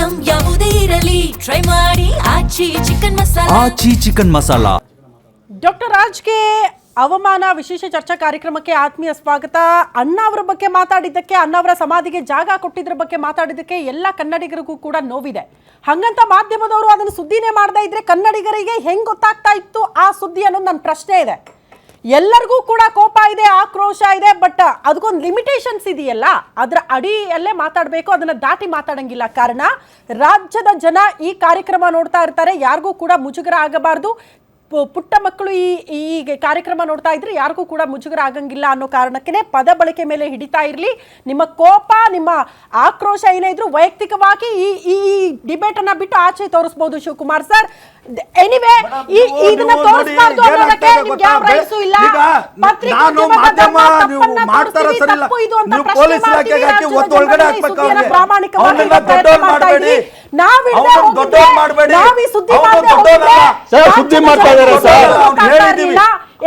Item ಯಾವುದೇ ಇರಲಿ try ಮಾಡಿ ಆಚಿ ಚಿಕನ್ ಮಸಾಲಾ. ಆಚಿ ಚಿಕನ್ ಮಸಾಲಾ. ಡಾಕ್ಟರ್ ರಾಜ್ಗೆ ಅವಮಾನ ವಿಶೇಷ ಚರ್ಚಾ ಕಾರ್ಯಕ್ರಮಕ್ಕೆ ಆತ್ಮೀಯ ಸ್ವಾಗತ. ಅಣ್ಣ ಅವರ ಬಗ್ಗೆ ಮಾತಾಡಿದ್ದಕ್ಕೆ, ಅಣ್ಣ ಅವರ ಸಮಾಧಿಗೆ ಜಾಗ ಕೊಟ್ಟಿದ್ರ ಬಗ್ಗೆ ಮಾತಾಡಿದ್ದಕ್ಕೆ ಎಲ್ಲ ಕನ್ನಡಿಗರಿಗೂ ಕೂಡ ನೋವಿದೆ. ಹಂಗಂತ ಮಾಧ್ಯಮದವರು ಅದನ್ನು ಸುದ್ದಿನೇ ಮಾಡದೇ ಇದ್ರೆ ಕನ್ನಡಿಗರಿಗೆ ಹೆಂಗ್ ಗೊತ್ತಾಗ್ತಾ ಇತ್ತು ಆ ಸುದ್ದಿ ಅನ್ನೋದು ನನ್ನ ಪ್ರಶ್ನೆ ಇದೆ. ಎಲ್ಲರಿಗೂ ಕೂಡ ಕೋಪ ಇದೆ, ಆಕ್ರೋಶ ಇದೆ, ಬಟ್ ಅದಕ್ಕೊಂದು ಲಿಮಿಟೇಷನ್ಸ್ ಇದೆಯಲ್ಲ, ಅದರ ಅಡಿಯಲ್ಲೇ ಮಾತಾಡಬೇಕು, ಅದನ್ನ ದಾಟಿ ಮಾತಾಡಂಗಿಲ್ಲ. ಕಾರಣ ರಾಜ್ಯದ ಜನ ಈ ಕಾರ್ಯಕ್ರಮ ನೋಡ್ತಾ ಇರ್ತಾರೆ, ಯಾರಿಗೂ ಕೂಡ ಮುಜುಗರ ಆಗಬಾರ್ದು. ಪುಟ್ಟ ಮಕ್ಕಳು ಈ ಕಾರ್ಯಕ್ರಮ ನೋಡ್ತಾ ಇದ್ರೆ ಯಾರಿಗೂ ಕೂಡ ಮುಜುಗರ ಆಗಂಗಿಲ್ಲ ಅನ್ನೋ ಕಾರಣಕ್ಕೆ ಪದ ಬಳಕೆ ಮೇಲೆ ಹಿಡಿತಾ ಇರಲಿ. ನಿಮ್ಮ ಕೋಪ, ನಿಮ್ಮ ಆಕ್ರೋಶ ಏನೇ ಇದ್ರು ವೈಯಕ್ತಿಕವಾಗಿ ಈ ಡಿಬೇಟ್ ಅನ್ನ ಬಿಟ್ಟು ಆಚೆ ತೋರಿಸಬಹುದು ಶಿವಕುಮಾರ್ ಸರ್. ಎನಿವೇ ಇದನ್ನ ತೋರಿಸಬಾರ್ದು ಅನ್ನೋದಕ್ಕೆ ನಿಮ್ಗೆ ಯಾವ ರೈಟ್ಸು ಇಲ್ಲ.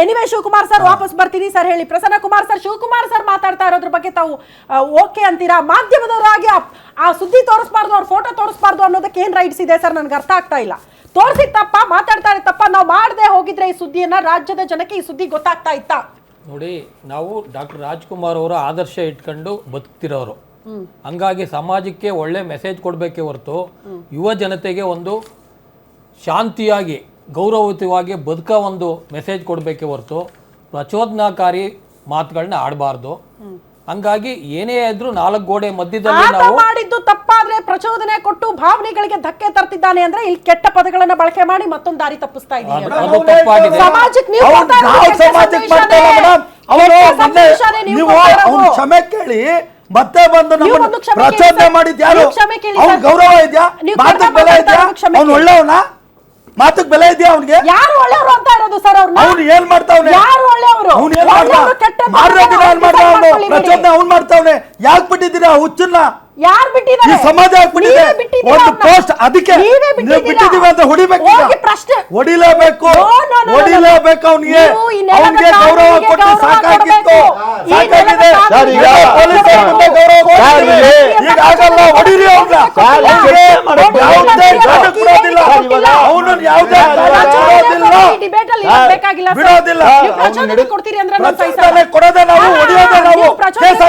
ಎನಿವೇ ಶಿವಕುಮಾರ್ ಸರ್ ವಾಪಸ್ ಬರ್ತೀನಿ ಸರ್. ಹೇಳಿ ಪ್ರಸನ್ನ ಕುಮಾರ್ ಸರ್, ಶಿವಕುಮಾರ್ ಸರ್ ಮಾತಾಡ್ತಾ ಇರೋದ್ರ ಬಗ್ಗೆ ತಾವು ಓಕೆ ಅಂತೀರಾ? ಮಾಧ್ಯಮದವರಾಗಿ ಆ ಸುದ್ದಿ ತೋರಿಸಬಾರ್ದು, ಅವ್ರ ಫೋಟೋ ತೋರಿಸಬಾರ್ದು ಅನ್ನೋದಕ್ಕೆ ಏನ್ ರೈಟ್ಸ್ ಇದೆ ಸರ್? ನನ್ಗೆ ಅರ್ಥ ಆಗ್ತಾ ಇಲ್ಲ. ತೋರಿಸಿ ತಪ್ಪ, ಮಾತಾಡ್ತಾ ಇರೋ ತಪ್ಪ, ನಾವು ಮಾಡದೆ ಹೋಗಿದ್ರೆ ಈ ಸುದ್ದಿಯನ್ನ ರಾಜ್ಯದ ಜನಕ್ಕೆ ಈ ಸುದ್ದಿ ಗೊತ್ತಾಗ್ತಾ ಇತ್ತಾ? ನೋಡಿ, ನಾವು ಡಾಕ್ಟರ್ ರಾಜ್ಕುಮಾರ್ ಅವರ ಆದರ್ಶ ಇಟ್ಕೊಂಡು ಬದುಕ್ತಿರೋರು, ಹಂಗಾಗಿ ಸಮಾಜಕ್ಕೆ ಒಳ್ಳೆ ಮೆಸೇಜ್ ಕೊಡಬೇಕೇ ಹೊರತು ಯುವ ಜನತೆಗೆ ಒಂದು ಶಾಂತಿಯಾಗಿ ಗೌರವಯುತವಾಗಿ ಬದುಕ ಒಂದು ಮೆಸೇಜ್ ಕೊಡಬೇಕೇ ಹೊರತು ಪ್ರಚೋದನಾಕಾರಿ ಮಾತುಗಳನ್ನ ಆಡಬಾರ್ದು. ಹಂಗಾಗಿ ಏನೇ ಇದ್ರೂ ನಾಲ್ಕು ಗೋಡೆ ಮಧ್ಯದಲ್ಲಿ ನಾವು ಮಾಡಿದ್ದು ತಪ್ಪಾದ್ರೆ ಪ್ರಚೋದನೆ ಕೊಟ್ಟು ಭಾವನೆಗಳಿಗೆ ಧಕ್ಕೆ ತರ್ತಿದ್ದಾನೆ ಅಂದ್ರೆ ಇಲ್ಲಿ ಕೆಟ್ಟ ಪದಗಳನ್ನ ಬಳಕೆ ಮಾಡಿ ಮತ್ತೊಂದು ದಾರಿ ತಪ್ಪಿಸ್ತಾ ಇದ್ದೀವಿ. ಕ್ಷಮೆ ಕೇಳಿ ಮತ್ತೆ ಬಂದು ಪ್ರಚೋದನೆ ಮಾಡಿದ್ ಯಾರು? ಅವ್ನ ಗೌರವ ಇದೆಯಾ? ಮಾತಕ್ ಬೆಲೆ ಇದೆಯಾ? ಅವ್ನು ಒಳ್ಳೆಯವನ? ಮಾತಕ್ ಬೆಲೆ ಇದೆಯಾ ಅವ್ನಿಗೆ? ಯಾರು ಒಳ್ಳೆಯವರು ಅಂತ ಇರೋದು ಸರ್? ಅವ್ನು ಏನ್ ಮಾಡ್ತಾವ್ನೆ? ಯಾರು ಒಳ್ಳೆಯವರು? ಅವ್ನು ಏನ್ ಪ್ರಚೋದನೆ ಅವ್ನು ಮಾಡ್ತಾವ್ನೆ. ಯಾಕೆ ಬಿಟ್ಟಿದ್ದೀರಾ ಹುಚ್ಚನ್ನ? ಯಾರು ಬಿಟ್ಟಿದ್ದಾರೆ? ಈ ಸಮಾಜ ಒಂದು ಪೋಸ್ಟ್ ಅದಕ್ಕೆ ಬಿಟ್ಟಿದೀವಿ ಅಂತ ಹೊಡಿಬೇಕು, ಹೊಡಿಲೇಬೇಕು, ಹೊಡಿಲೇಬೇಕು. ಅವನಿಗೆ ಗೌರವ ಕೊಟ್ಟು ಸಾಕಾಗಿತ್ತು, ಸಾಕಾಗಿದೆ. ಈಗಾಗಲ್ಲ ಹೊಡಿರಿ ಅವ್ನ. ಅವನನ್ನು ಯಾವುದೇ ಬಿಡೋದಿಲ್ಲ. ಕೊಡೋದೇ ನಾವು, ಹೊಡಿಯೋದೇ ನಾವು. ಕೇಸ್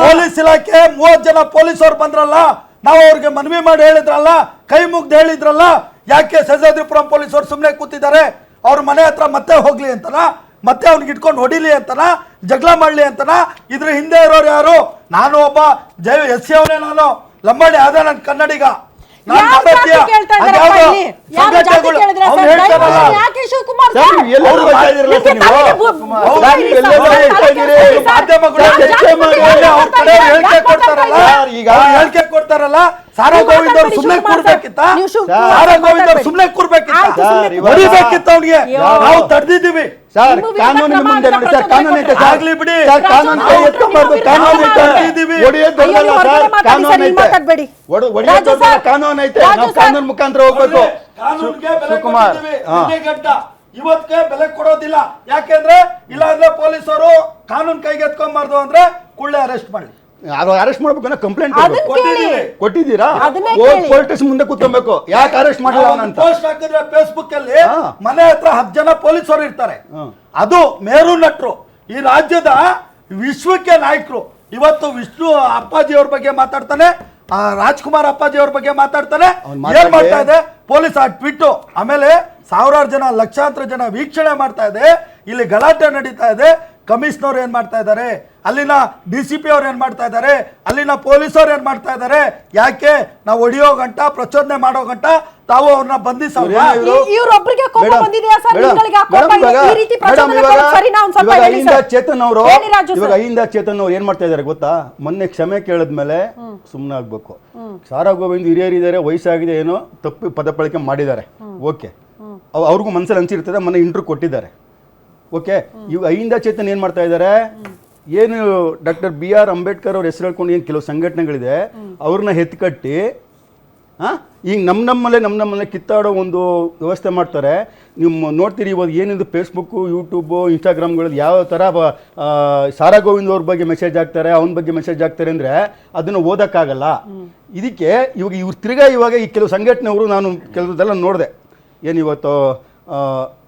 ಪೊಲೀಸ್ ಇಲಾಖೆ 30 ಜನ ಪೊಲೀಸರು ಬಂದ್ರಲ್ಲ, ನಾವು ಅವ್ರಿಗೆ ಮನವಿ ಮಾಡಿ ಹೇಳಿದ್ರಲ್ಲ, ಕೈ ಮುಗ್ದು ಹೇಳಿದ್ರಲ್ಲ, ಯಾಕೆ ಸಹ್ಯಾದ್ರಿಪುರಂ ಪೊಲೀಸರು ಸುಮ್ಮನೆ ಕೂತಿದ್ದಾರೆ? ಅವ್ರ ಮನೆ ಹತ್ರ ಮತ್ತೆ ಹೋಗ್ಲಿ ಅಂತನ, ಮತ್ತೆ ಅವ್ನಿಗೆ ಇಟ್ಕೊಂಡು ಹೊಡಿಲಿ ಅಂತನ, ಜಗಳ ಮಾಡ್ಲಿ ಅಂತನ? ಇದ್ರ ಹಿಂದೆ ಇರೋರು ಯಾರು? ನಾನು ಒಬ್ಬ ಎಸ್ ಸಿ ಅವನೇ, ನಾನು ಲಂಬಾಣಿ ಆದ, ನನ್ನ ಕನ್ನಡಿಗ. ಹೇಳಿಕೆ ಕೊಡ್ತಾರಲ್ಲ, ಸಾರಾ ಗೋವಿಂದ ಅವ್ರು ಸುಮ್ನೆ ಕೂರ್ಬೇಕಿತ್ತ? ಸಾರಾ ಗೋವಿಂದ ಅವ್ರು ಸುಮ್ನೆ ಕೂರ್ಬೇಕಿತ್ತ? ಹೊಡಿಬೇಕಿತ್ತ ಅವ್ನಿಗೆ? ನಾವು ತಡೆದಿದ್ದೀವಿ ಸರ್. ಕಾನೂನಿನ ಮುಂದೆ ನೋಡಿ ಸರ್, ಕಾನೂನು ಐತೆ ಸರ್. ಆಗ್ಲಿ ಬಿಡಿ, ಕಾನೂನು ಕೈ ಎತ್ಕೊಂಡ್ಬಾರ್ದು. ಕಾನೂನು ಐತೆ, ಹೊಡಿಯೋದಲ್ಲ ಸರ್. ಕಾನೂನು ಐತೆ, ಹೊಡಿಯೋದಲ್ಲ, ಕಾನೂನು ಐತೆ. ನಾವು ಕಾನೂನು ಮುಖಾಂತರ ಹೋಗ್ಬೇಕು. ಶಿವಕುಮಾರ್ ಇವತ್ತಿಗೆ ಬೆಲೆ ಕೊಡೋದಿಲ್ಲ. ಯಾಕೆಂದ್ರೆ ಇಲ್ಲಾಂದ್ರೆ ಪೊಲೀಸರು ಕಾನೂನು ಕೈಗೆ ಎತ್ಕೊಂಬಾರ್ದು ಅಂದ್ರೆ ಕೂಡಲೇ ಅರೆಸ್ಟ್ ಮಾಡಿ. ಅದು ಅರೆಸ್ಟ್ ಮಾಡ್ಬೇಕು ಅನ್ನೋ ಕಂಪ್ಲೇಂಟ್ ಕೊಟ್ಟಿದ್ದೀರಾ? ಪೊಲಿಟಿಕ್ಸ್ ಮುಂದೆ ಕೂತ್ಕೊಬೇಕು. ಯಾಕೆ ಅರೆಸ್ಟ್ ಮಾಡಿಲ್ಲ ಅಂತ ಪೋಸ್ಟ್ ಹಾಕಿದ್ರೆ ಫೇಸ್ಬುಕ್ ಅಲ್ಲಿ ಮನೆ ಹತ್ರ 10 ಜನ ಪೊಲೀಸರು ಇರ್ತಾರೆ. ಅದು ಮೇರು ನಟರು, ಈ ರಾಜ್ಯದ ವಿಶ್ವಕ್ಕೆ ನಾಯಕರು. ಇವತ್ತು ವಿಷ್ಣು ಅಪ್ಪಾಜಿ ಅವ್ರ ಬಗ್ಗೆ ಮಾತಾಡ್ತಾನೆ, ರಾಜ್ಕುಮಾರ್ ಅಪ್ಪಾಜಿ ಅವ್ರ ಬಗ್ಗೆ ಮಾತಾಡ್ತಾನೆ. ಏನ್ ಮಾಡ್ತಾ ಇದೆ ಪೊಲೀಸ್ ಆ ಟ್ವೀಟ್? ಆಮೇಲೆ ಸಾವಿರಾರು ಜನ, ಲಕ್ಷಾಂತರ ಜನ ವೀಕ್ಷಣೆ ಮಾಡ್ತಾ ಇದೆ. ಇಲ್ಲಿ ಗಲಾಟೆ ನಡೀತಾ ಇದೆ. ಕಮಿಷನರ್ ಏನ್ ಮಾಡ್ತಾ ಇದ್ದಾರೆ, ಅಲ್ಲಿನ DCP ಅವ್ರು ಏನ್ ಮಾಡ್ತಾ ಇದ್ದಾರೆ, ಅಲ್ಲಿನ ಪೊಲೀಸರು ಏನ್ ಮಾಡ್ತಾ ಇದ್ದಾರೆ? ಯಾಕೆ ನಾವು ಹೊಡಿಯೋ ಗಂಟ, ಪ್ರಚೋದನೆ ಮಾಡೋ ಗಂಟ ತಾವು ಅವ್ರನ್ನ ಬಂಧಿಸ ಚೇತನ್ ಅವರು ಇವಾಗ ಅಹಿಂದ ಚೇತನ್ ಅವ್ರು ಏನ್ ಮಾಡ್ತಾ ಇದಾರೆ ಗೊತ್ತಾ? ಮೊನ್ನೆ ಕ್ಷಮೆ ಕೇಳಿದ್ಮೇಲೆ ಸುಮ್ಮನೆ ಆಗ್ಬೇಕು. ಸಾರಾ ಗೋವಿಂದ್ ಹಿರಿಯರಿದ್ದಾರೆ, ವಯಸ್ಸಾಗಿದೆ, ಏನೋ ತಪ್ಪು ಪದ ಬಳಕೆ ಮಾಡಿದ್ದಾರೆ. ಓಕೆ, ಅವ್ರಿಗೂ ಮನಸ್ಸಲ್ಲಿ ಅನ್ಸಿರ್ತದೆ. ಮೊನ್ನೆ ಇಂಟರ್ವ್ಯೂ ಕೊಟ್ಟಿದ್ದಾರೆ. ಓಕೆ, ಇವಾಗ ಅಹಿಂದ ಚೇತನ್ ಏನ್ ಮಾಡ್ತಾ ಇದ್ದಾರೆ? ಏನು ಡಾಕ್ಟರ್ BR ಅಂಬೇಡ್ಕರ್ ಅವ್ರ ಹೆಸರು ಹೇಳ್ಕೊಂಡು ಏನು ಕೆಲವು ಸಂಘಟನೆಗಳಿದೆ, ಅವ್ರನ್ನ ಎತ್ಕಟ್ಟಿ ಈಗ ನಮ್ಮಲ್ಲೇ ಕಿತ್ತಾಡೋ ಒಂದು ವ್ಯವಸ್ಥೆ ಮಾಡ್ತಾರೆ. ನೀವು ನೋಡ್ತೀರಿ ಇವಾಗ ಏನಿದು ಫೇಸ್ಬುಕ್ಕು ಯೂಟ್ಯೂಬು ಇನ್ಸ್ಟಾಗ್ರಾಮ್ಗಳಲ್ಲಿ ಯಾವ ಥರ ಸಾರಾ ಗೋವಿಂದ್ ಅವ್ರ ಬಗ್ಗೆ ಮೆಸೇಜ್ ಹಾಕ್ತಾರೆ ಅವನ ಬಗ್ಗೆ ಮೆಸೇಜ್ ಹಾಕ್ತಾರೆ ಅಂದರೆ ಅದನ್ನು ಓದೋಕ್ಕಾಗಲ್ಲ. ಇದಕ್ಕೆ ಇವಾಗ ಇವ್ರು ತಿರ್ಗಾ ಇವಾಗ ಈ ಕೆಲವು ಸಂಘಟನೆಯವರು ನಾನು ಕೆಲವುದೆಲ್ಲ ನೋಡಿದೆ. ಏನು ಇವತ್ತು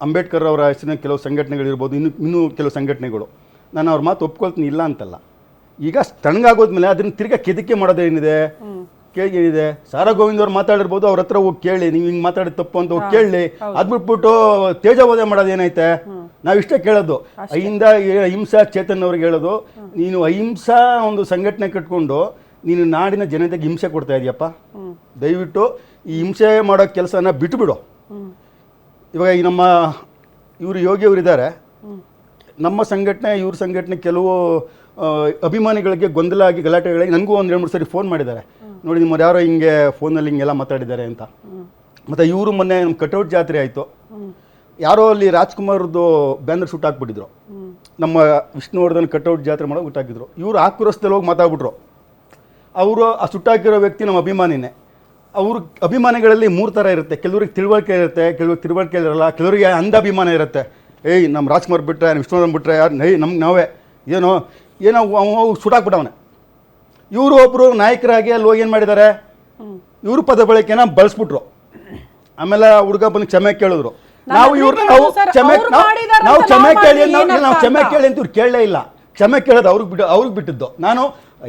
ಅಂಬೇಡ್ಕರ್ ಅವರ ಹೆಸರಿನ ಕೆಲವು ಸಂಘಟನೆಗಳಿರ್ಬೋದು, ಇನ್ನೂ ಕೆಲವು ಸಂಘಟನೆಗಳು, ನಾನು ಅವ್ರ ಮಾತು ಒಪ್ಕೊಳ್ತೀನಿ ಇಲ್ಲ ಅಂತಲ್ಲ. ಈಗ ತಣ್ಣಗಾಗೋದ್ಮೇಲೆ ಅದನ್ನು ತಿರ್ಗಾ ಕೆದಕೆ ಮಾಡೋದೇನಿದೆ, ಏನಿದೆ, ಸಾರಾ ಗೋವಿಂದ್ ಅವ್ರು ಮಾತಾಡಿರ್ಬೋದು, ಅವ್ರ ಹತ್ರ ಹೋಗಿ ಕೇಳಿ, ನೀವು ಹಿಂಗೆ ಮಾತಾಡಿದ ತಪ್ಪು ಅಂತ ಹೋಗಿ ಕೇಳಿ. ಅದು ಬಿಟ್ಬಿಟ್ಟು ತೇಜೋವಧೆ ಮಾಡೋದು ಏನೈತೆ? ನಾವಿಷ್ಟೇ ಕೇಳೋದು, ಅಹಿಂಸಾ ಚೇತನ್ ಅವ್ರಿಗೆ ಹೇಳೋದು, ನೀನು ಅಹಿಂಸಾ ಒಂದು ಸಂಘಟನೆ ಕಟ್ಕೊಂಡು ನೀನು ನಾಡಿನ ಜನತೆಗೆ ಹಿಂಸೆ ಕೊಡ್ತಾ ಇದೆಯಪ್ಪ, ದಯವಿಟ್ಟು ಈ ಹಿಂಸೆ ಮಾಡೋ ಕೆಲಸನ ಬಿಟ್ಟುಬಿಡು. ಇವಾಗ ಈ ನಮ್ಮ ಇವರು ಯೋಗಿಯವರಿದ್ದಾರೆ, ನಮ್ಮ ಸಂಘಟನೆ ಇವ್ರ ಸಂಘಟನೆ ಕೆಲವು ಅಭಿಮಾನಿಗಳಿಗೆ ಗೊಂದಲ ಆಗಿ ಗಲಾಟೆಗಳಾಗಿ ನನಗೂ ಒಂದು 2-3 ಸರಿ ಫೋನ್ ಮಾಡಿದ್ದಾರೆ, ನೋಡಿ ನಿಮ್ಮವ್ರು ಯಾರೋ ಹಿಂಗೆ ಫೋನಲ್ಲಿ ಹಿಂಗೆಲ್ಲ ಮಾತಾಡಿದ್ದಾರೆ ಅಂತ. ಮತ್ತು ಇವರು ಮೊನ್ನೆ ನಮ್ಮ ಕಟೌಟ್ ಜಾತ್ರೆ ಆಯಿತು, ಯಾರೋ ಅಲ್ಲಿ ರಾಜ್ಕುಮಾರ್ದು ಬ್ಯಾನರ್ ಶೂಟ್ ಹಾಕ್ಬಿಟ್ಟಿದ್ರು, ನಮ್ಮ ವಿಷ್ಣುವರ್ಧನ್ ಕಟೌಟ್ ಜಾತ್ರೆ ಮಾಡೋಕೆ ಹುಟ್ಟಾಕಿದ್ರು. ಇವರು ಆಕ್ರೋಶದಲ್ಲಿ ಹೋಗಿ ಮಾತಾಡ್ಬಿಟ್ರು. ಅವರು ಆ ಸುಟ್ಟಾಕಿರೋ ವ್ಯಕ್ತಿ ನಮ್ಮ ಅಭಿಮಾನಿನೇ. ಅವ್ರ ಅಭಿಮಾನಿಗಳಲ್ಲಿ 3 ಥರ ಇರುತ್ತೆ, ಕೆಲವ್ರಿಗೆ ತಿಳುವಳಿಕೆ ಇರುತ್ತೆ, ಕೆಲವ್ರಿಗೆ ತಿಳುವಳಿಕೆ ಇರಲ್ಲ, ಕೆಲವರಿಗೆ ಅಂಧ ಅಭಿಮಾನ ಇರುತ್ತೆ. ಏಯ್ ನಮ್ಮ ರಾಜ್ಕುಮಾರ್ ಬಿಟ್ಟರೆ ವಿಷ್ಣುವರ್ಧನ್ ಬಿಟ್ಟರೆ ಯಾರು ನಮ್ಗೆ ನಾವೇ ಏನೋ ಸುಟ್ಟಾಕ್ಬಿಟ್ಟವನೆ. ಇವರು ಒಬ್ಬರು ನಾಯಕರಾಗಿ ಅಲ್ಲಿ ಹೋಗಿ ಏನು ಮಾಡಿದ್ದಾರೆ, ಇವರು ಪದ ಬಳಕೆನ ಬಳಸ್ಬಿಟ್ರು. ಆಮೇಲೆ ಹುಡುಗ ಬಂದು ಕ್ಷಮೆ ಕೇಳಿದ್ರು. ನಾವು ಕ್ಷಮೆ ಕೇಳಿ ಅಂತ ಇವ್ರು ಕೇಳಲೇ ಇಲ್ಲ. ಕ್ಷಮೆ ಕೇಳೋದು ಅವ್ರಿಗೆ ಬಿಟ್ಟಿದ್ದು. ನಾನು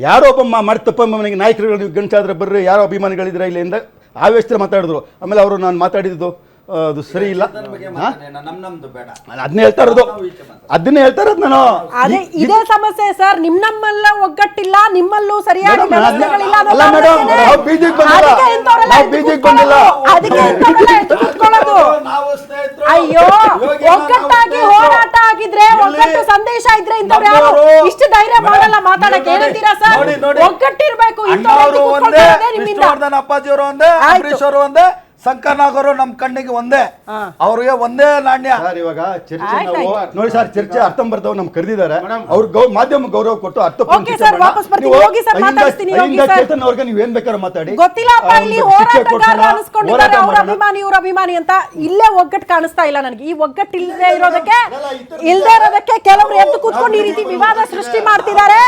ಯಾರೋ ಒಬ್ಬ ಮಾಡಿ ತಪ್ಪ ಮನೆಗೆ ನಾಯಕರುಗಳು ನೀವು ಗಂಟಾದ್ರೆ ಬರ್ರಿ, ಯಾರೋ ಅಭಿಮಾನಿಗಳಿದ್ರೆ ಇಲ್ಲಿಂದ ಆವೇಶದಲ್ಲಿ ಮಾತಾಡಿದ್ರು. ಆಮೇಲೆ ಅವರು ನಾನು ಮಾತಾಡಿದ್ದು ಅದು ಸರಿ ಇಲ್ಲ, ಅದನ್ನೇ ಹೇಳ್ತಾ ಇರೋದು ನಾನು. ಅದೇ ಇದೇ ಸಮಸ್ಯೆ ಸರ್, ನಮ್ಮಲ್ಲ ಒಗ್ಗಟ್ಟಿಲ್ಲ, ನಿಮ್ಮಲ್ಲೂ ಸರಿಯಾಗಿ ಅಯ್ಯೋ, ಒಗ್ಗಟ್ಟಾಗಿ ಹೋರಾಟ ಆಗಿದ್ರೆ, ಒಗ್ಗಟ್ಟು ಸಂದೇಶ ಇದ್ರೆ ಇಂಥವ್ರು ಯಾರು ಇಷ್ಟು ಧೈರ್ಯ ಮಾಡಲ್ಲ ಮಾತಾಡಕ್ಕೆ. ಏನಂತೀರಾ ಸರ್? ಒಗ್ಗಟ್ಟಿರ್ಬೇಕು. ವಿಷ್ಣುವರ್ಧನ್ ಅಪ್ಪಾಜಿಯವರು ಒಂದೇ, ಅಂಬರೀಶ್ ಅವರು ಒಂದೇ, ಶಂಕರ್ನಾಗರು ನಮ್ಮ ಕಣ್ಣಿಗೆ ಒಂದೇ, ಅವ್ರಿಗೆ ಒಂದೇ ನಾಣ್ಯ. ಇವಾಗ ಚರ್ಚೆ ನೋಡಿ ಸರ್, ಚರ್ಚೆ ಅರ್ಥ ಬರ್ತಾವ ನಮ್ಗೆ ಕರೆದಿದ್ದಾರೆ, ಅವ್ರ ಮಾಧ್ಯಮ ಗೌರವ ಕೊಟ್ಟು ಅರ್ಥ ಚೇತನ್ ಅವ್ರಿಗೆ ನೀವು ಏನ್ ಬೇಕಾದ್ರೂ ಮಾತಾಡಿ. ಗೊತ್ತಿಲ್ಲ ಅಭಿಮಾನಿ ಇವ್ರ ಅಭಿಮಾನಿ ಅಂತ. ಇಲ್ಲೇ ಒಗ್ಗಟ್ಟು ಕಾಣಿಸ್ತಾ ಇಲ್ಲ ನನಗೆ. ಈ ಒಗ್ಗಟ್ಟು ಇಲ್ಲದೆ ಇರೋದಕ್ಕೆ ಕೆಲವರು ಎದ್ದು ಕೂತ್ಕೊಂಡು ಈ ರೀತಿ ವಿವಾದ ಸೃಷ್ಟಿ ಮಾಡ್ತಿದ್ದಾರೆ.